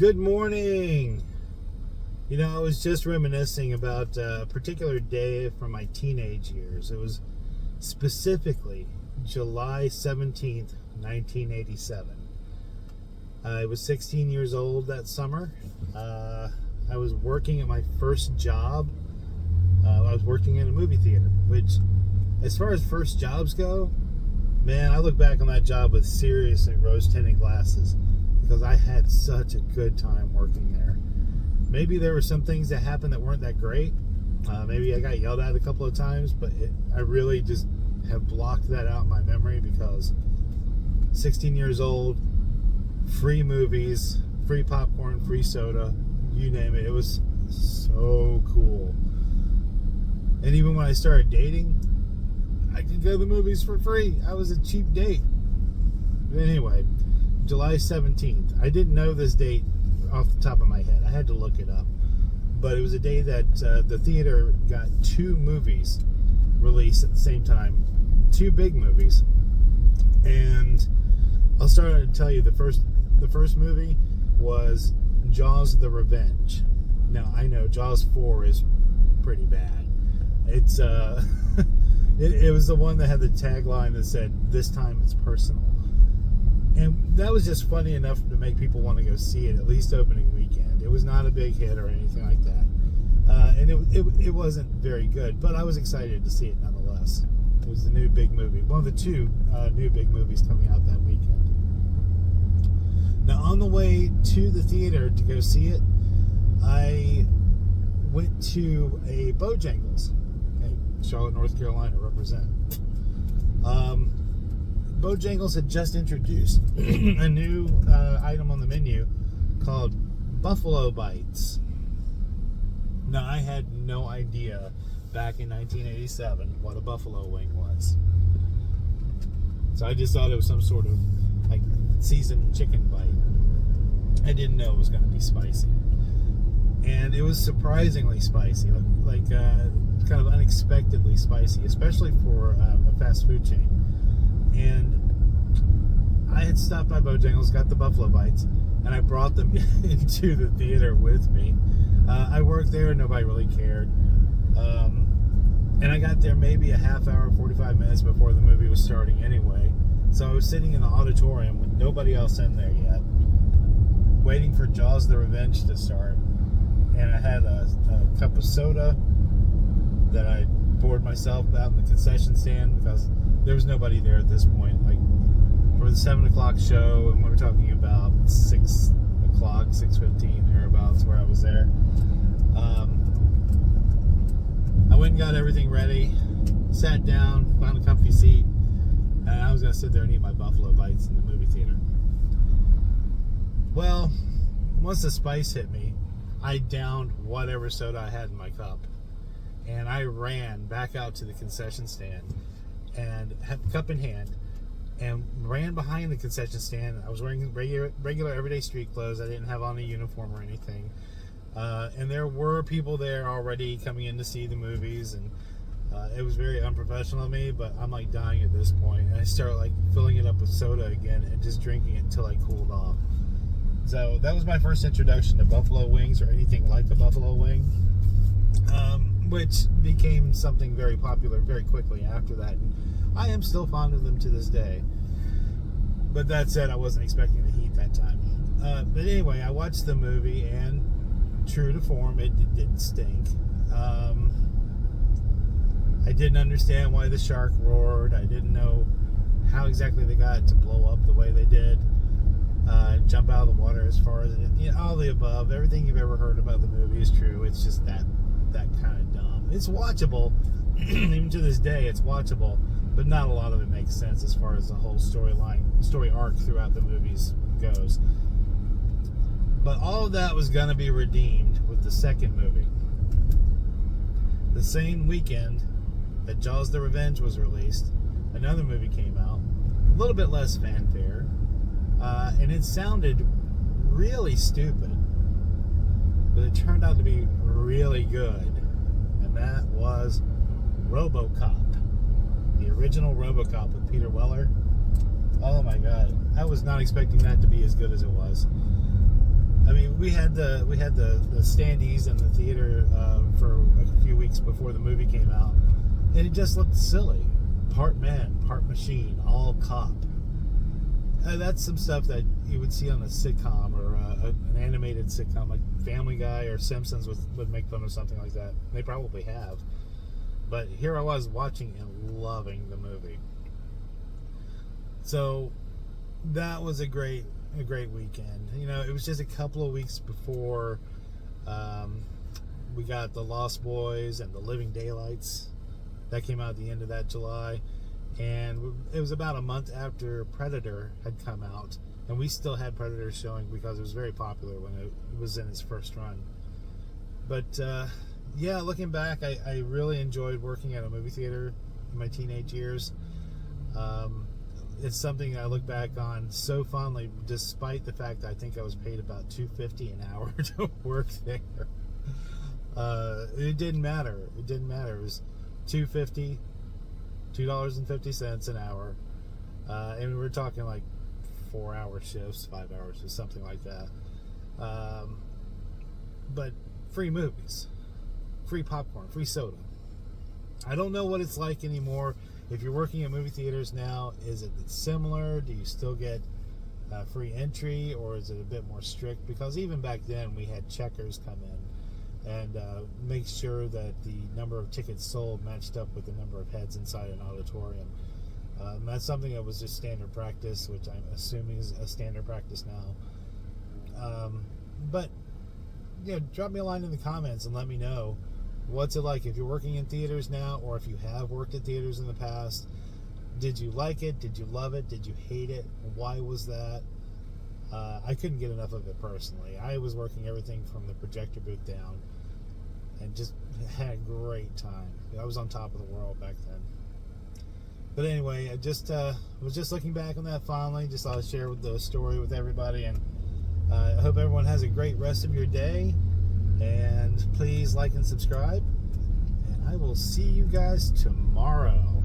Good morning. I was just reminiscing about a particular day from my teenage years. It was specifically July 17th, 1987. I was 16 years old that summer. I was working at my first job. I was working in a movie theater, which, as far as first jobs go, man, I look back on that job with seriously rose-tinted glasses because I had such a good time working there. Maybe there were some things that happened that weren't that great. Maybe I got yelled at a couple of times, but I really just have blocked that out in my memory because 16 years old, free movies, free popcorn, free soda, you name it. It was so cool. And even when I started dating, I could go to the movies for free. I was a cheap date. But anyway, July 17th. I didn't know this date off the top of my head. I had to look it up. But it was a day that the theater got two movies released at the same time. Two big movies. And I'll start to tell you the first movie was Jaws the Revenge. Now, I know Jaws 4 is pretty bad. It's it was the one that had the tagline that said, "This time it's personal." And that was just funny enough to make people want to go see it, at least opening weekend. It was not a big hit or anything like that. And it wasn't very good, but I was excited to see it nonetheless. It was the new big movie. One of the two new big movies coming out that weekend. Now, on the way to the theater to go see it, I went to a Bojangles. Hey, Charlotte, North Carolina, represent. Bojangles had just introduced a new item on the menu called Buffalo Bites. Now, I had no idea back in 1987 what a buffalo wing was. So I just thought it was some sort of like seasoned chicken bite. I didn't know it was going to be spicy. And it was surprisingly spicy, like kind of unexpectedly spicy, especially for a fast food chain. And I had stopped by Bojangles, got the Buffalo Bites, and I brought them into the theater with me. I worked there and nobody really cared. And I got there maybe a half hour, 45 minutes before the movie was starting anyway. So I was sitting in the auditorium with nobody else in there yet, waiting for Jaws the Revenge to start. And I had a cup of soda that I poured myself out in the concession stand because there was nobody there at this point. Like, for the 7 o'clock show, and we were talking about 6 o'clock, 6:15, thereabouts, where I was there. I went and got everything ready, sat down, found a comfy seat, and I was going to sit there and eat my Buffalo Bites in the movie theater. Well, once the spice hit me, I downed whatever soda I had in my cup, and I ran back out to the concession stand and had the cup in hand and ran behind the concession stand. I was wearing regular everyday street clothes. I didn't have on a uniform or anything. And there were people there already coming in to see the movies, and it was very unprofessional of me, but I'm like dying at this point. And I started like filling it up with soda again and just drinking it until I cooled off. So that was my first introduction to buffalo wings or anything like a buffalo wing, which became something very popular very quickly after that. And I am still fond of them to this day. But that said, I wasn't expecting the heat that time. But anyway, I watched the movie, and true to form, it did stink. I didn't understand why the shark roared. I didn't know how exactly they got it to blow up the way they did. Jump out of the water as far as it is. All the above. Everything you've ever heard about the movie is true. It's just that kind of dumb. It's watchable. Even to this day, it's watchable. But not a lot of it makes sense as far as the whole story arc throughout the movies goes. But all of that was going to be redeemed with the second movie. The same weekend that Jaws the Revenge was released, another movie came out. A little bit less fanfare. And it sounded really stupid. But it turned out to be really good. And that was Robocop. The original Robocop with Peter Weller. Oh my god. I was not expecting that to be as good as it was. I mean, we had the standees in the theater for a few weeks before the movie came out, and it just looked silly. Part man, part machine, all cop. That's some stuff that you would see on a sitcom or an animated sitcom like Family Guy or Simpsons would make fun of something like that. They probably have. But here I was watching and loving the movie. So that was a great weekend. You know, it was just a couple of weeks before we got The Lost Boys and The Living Daylights. That came out at the end of that July. And it was about a month after Predator had come out. And we still had Predator showing because it was very popular when it was in its first run. But, yeah, looking back, I really enjoyed working at a movie theater in my teenage years. It's something I look back on so fondly, despite the fact that I think I was paid about $2.50 an hour to work there. It didn't matter. It didn't matter. It was $2.50 an hour. And we were talking like 4-hour shifts, 5 hours, or something like that. But free movies, free popcorn, free soda. I don't know what it's like anymore. If you're working at movie theaters now, is it similar? Do you still get free entry, or is it a bit more strict? Because even back then, we had checkers come in and make sure that the number of tickets sold matched up with the number of heads inside an auditorium. That's something that was just standard practice, which I'm assuming is a standard practice now. But, you know, drop me a line in the comments and let me know. What's it like if you're working in theaters now, or if you have worked at theaters in the past? Did you like it? Did you love it? Did you hate it? Why was that? I couldn't get enough of it personally. I was working everything from the projector booth down and just had a great time. I was on top of the world back then. But anyway, I just was just looking back on that fondly. Just thought I'd share the story with everybody, and I hope everyone has a great rest of your day. And please like and subscribe. And I will see you guys tomorrow.